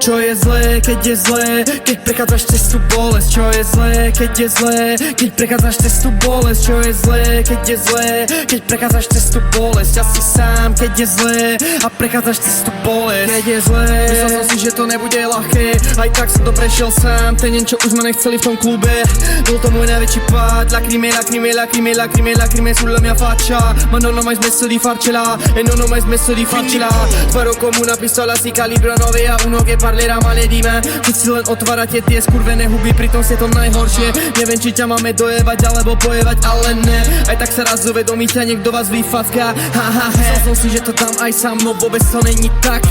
Čo je zlé, keď je zlé, keď prechádzaš cestu bolesť. Čo je zlé, keď je zlé, keď prechádzaš cestu bolesť. Čo je zlé, keď je zlé, keď prechádzaš cestu bolesť. Ja si sám, keď je zlé a prechádzaš cestu bolesť. Keď je zlé, myslel som si, že to nebude ľahké, aj tak som to prešiel sám. Ten deň, čo už ma nechceli v tom klube, bol to môj najväčší pád. Lacrime, lacrime, lacrime, lacrime, lacrime sulla mia faccia. Ma non ho mai smesso di farcela e non ho mai smesso di farcela. Sparo come una pistola, si calibra 9-1 che parlerà male di me. Keď si len otvárate tie skurvené huby, pritom si to najhoršie. Neviem, či ťa máme dojebať alebo pojebať, ale ne. Aj tak sa raz uvedomí, ťa niekto vás vyfacká. Myslel som si, že to tam aj sa mnou, vôbec to není tak.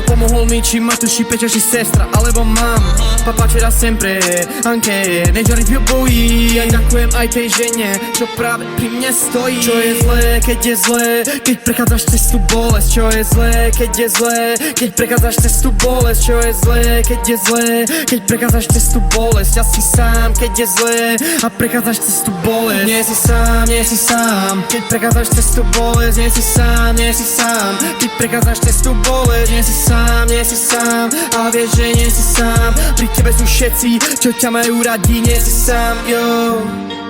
Pomohol mi, či ma tu šípe, či sestra alebo mám. Papà c'era sempre, anche nei giorni più bui. Ja ďakujem aj tej žene, čo práve pri mne stojí. Čo je zlé, keď je zlé, keď prechádzaš cestu bolesť. Čo je zlé, keď je zlé, keď prechádzaš cestu bolesť. Čo je zlé, keď je zlé, keď prechádzaš cestu bolesť. Ja si sám, keď je zlé a prechádzaš cestu bolesť. Nie si sám, nie si sám, keď prechádzaš cestu bolesť. Nie si sám, nie si sám, keď prechádzaš cestu bolesť. Nie si sám, nie si sám, a vieš, že nie si sám. Pri tebe sú všetci, čo ťa majú radi. Nie si sám, jo.